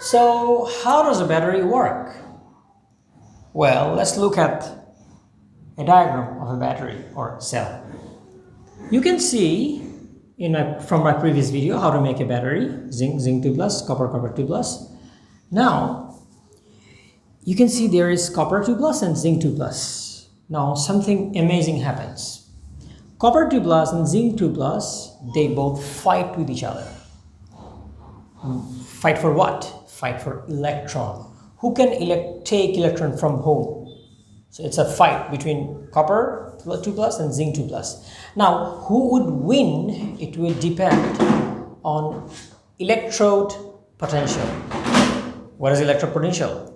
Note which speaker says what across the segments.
Speaker 1: So how does a battery work? Well, let's look at a diagram of a battery or cell. You can see from my previous video how to make a battery: zinc 2 plus, copper 2 plus. Now you can see there is copper 2 plus and zinc 2 plus. Now something amazing happens. Copper 2 plus and zinc 2 plus, they both fight with each other. Fight for what? Fight for electron. Who can take electron from whom? So it's a fight between copper 2 plus and zinc 2 plus. Now, who would win? It will depend on electrode potential. What is electrode potential?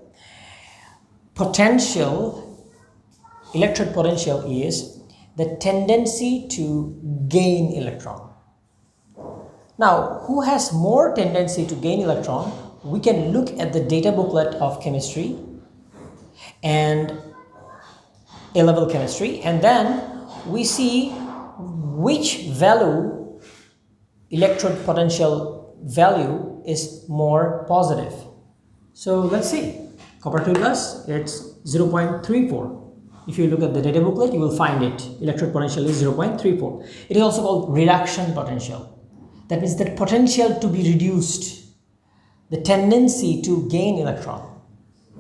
Speaker 1: Electrode potential is the tendency to gain electron. Now, who has more tendency to gain electron? We can look at the data booklet of chemistry and A-level chemistry, and then we see which value, electrode potential value, is more positive. So let's see. Copper 2 plus, it's 0.34. If you look at the data booklet, you will find it. Electrode potential is 0.34. It is also called reduction potential. That means the potential to be reduced, the tendency to gain electron.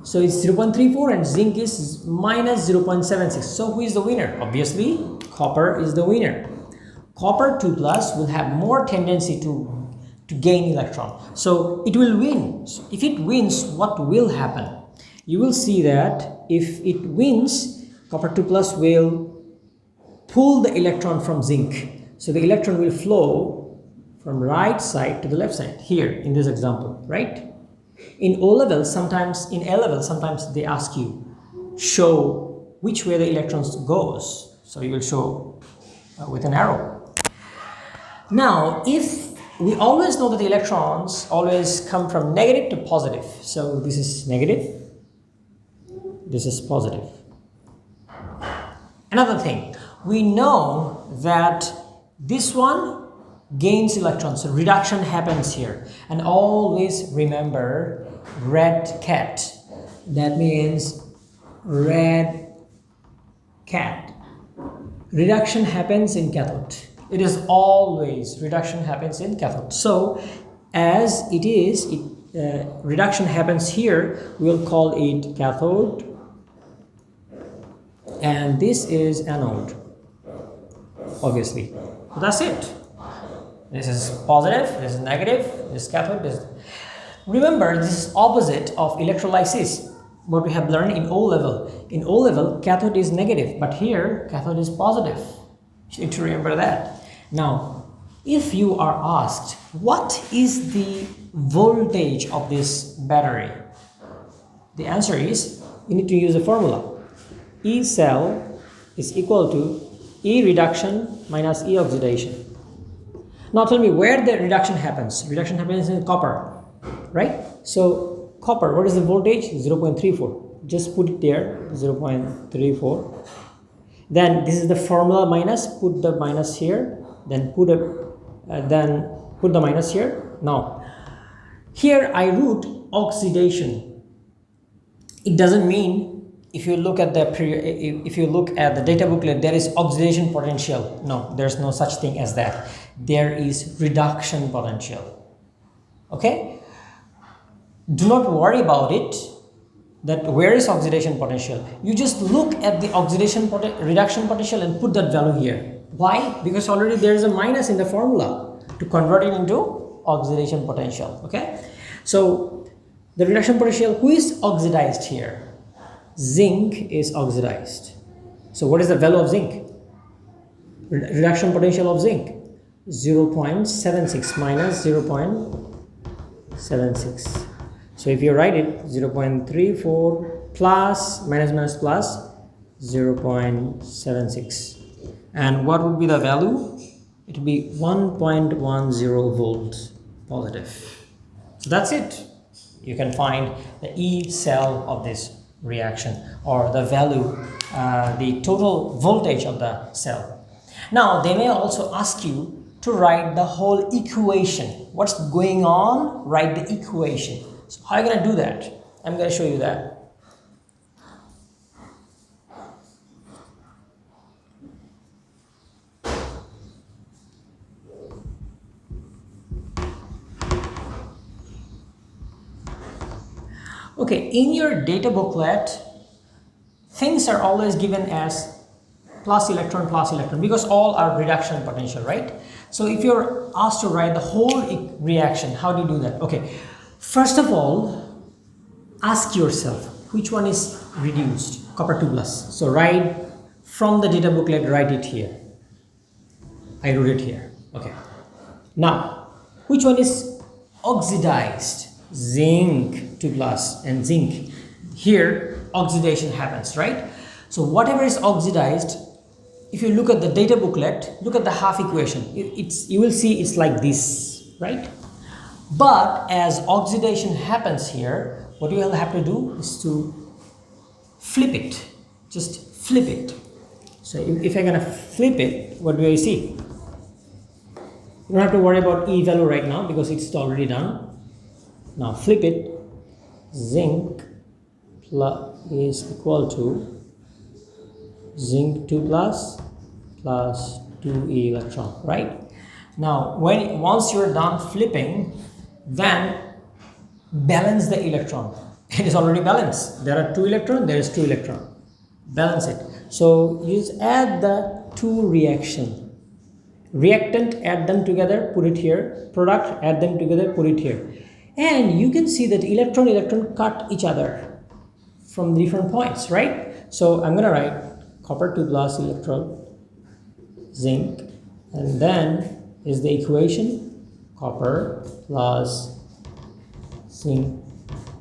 Speaker 1: So it's 0.34 and zinc is minus 0.76. So who is the winner? Obviously, copper is the winner. Copper 2 plus will have more tendency to gain electron. So it will win. So if it wins, what will happen? You will see that if it wins, copper 2 plus will pull the electron from zinc. So the electron will flow from right side to the left side, here in this example, right? In A-level, sometimes they ask you, show which way the electrons goes. So you will show with an arrow. Now, if we always know that the electrons always come from negative to positive. So this is negative, this is positive. Another thing, we know that this one gains electrons, so reduction happens here. And always remember red cat. That means red cat. Reduction happens in cathode. It is always reduction happens in cathode. So as it is, reduction happens here, we'll call it cathode. And this is anode, obviously. So that's it. This is positive, this is negative, this is cathode, this is... Remember, this is opposite of electrolysis, what we have learned in O-level. In O-level, cathode is negative, but here, cathode is positive. You need to remember that. Now, if you are asked, what is the voltage of this battery? The answer is, you need to use a formula. E cell is equal to E reduction minus E oxidation. Now tell me where the reduction happens. Reduction happens in copper, right? So copper, what is the voltage? 0.34. Just put it there, 0.34. Then this is the formula minus, put the minus here, then put the minus here. Now, here I wrote oxidation. It doesn't mean if you look at the data booklet, there is oxidation potential. No, there's no such thing as that. There is reduction potential. Okay? Do not worry about it, that where is oxidation potential. You just look at the reduction potential and put that value here. Why? Because already there is a minus in the formula to convert it into oxidation potential. Okay? So the reduction potential, who is oxidized here? Zinc is oxidized. So what is the value of zinc? Reduction potential of zinc, 0.76 minus 0.76. So if you write it, 0.34 plus minus plus 0.76. And what would be the value? It would be 1.10 volts positive. So that's it. You can find the E cell of this reaction, or the value, the total voltage of the cell. Now they may also ask you to write the whole equation. What's going on? Write the equation. So how are you going to do that? I'm going to show you that. Okay, in your data booklet, things are always given as plus electron because all are reduction potential, right? So if you're asked to write the whole reaction, how do you do that? Okay, first of all, ask yourself which one is reduced, copper 2 plus. So write from the data booklet, write it here. I wrote it here. Okay. Now, which one is oxidized? Zinc 2 plus and zinc. Here, oxidation happens, right? So whatever is oxidized, if you look at the data booklet, look at the half equation. You will see it's like this, right? But as oxidation happens here, what you will have to do is to flip it. Just flip it. So if I'm gonna flip it, what do I see? You don't have to worry about E value right now because it's already done. Now flip it. Zinc plus is equal to zinc 2 plus 2e electron, right? Now once you're done flipping, then balance the electron. It is already balanced. There are 2 electrons, there is 2 electrons. Balance it. So you just add the 2 reaction. Reactant, add them together, put it here. Product, add them together, put it here. And you can see that electron cut each other from different points, right? So I'm gonna write copper 2 plus electrode, zinc, and then is the equation copper plus zinc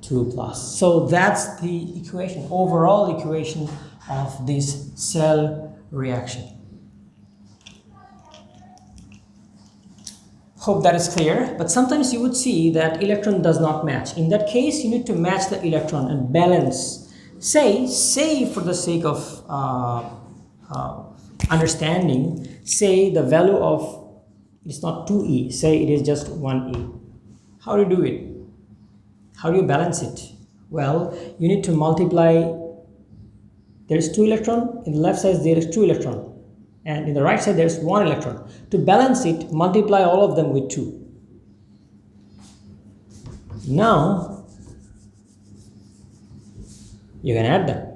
Speaker 1: 2 plus. So that's the equation, overall equation of this cell reaction. Hope that is clear, but sometimes you would see that electron does not match. In that case, you need to match the electron and balance. Say for the sake of understanding, say the value of, it's not 2e, say it is just 1e. How do you do it? How do you balance it? Well, you need to multiply. There is 2 electron, in the left side there is 2 electron, and in the right side there is 1 electron. To balance it, multiply all of them with 2. Now you can add them.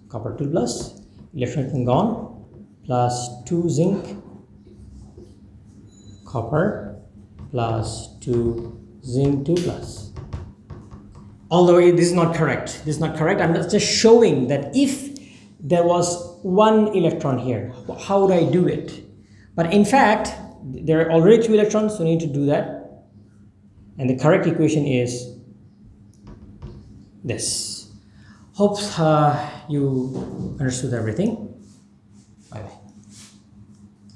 Speaker 1: Copper 2 plus, electron gone, plus 2 zinc, copper, plus 2 zinc 2 plus. Although this is not correct. This is not correct. I'm just showing that if there was 1 electron here, how would I do it? But in fact, there are already 2 electrons, so we need to do that. And the correct equation is this. Hope you understood everything.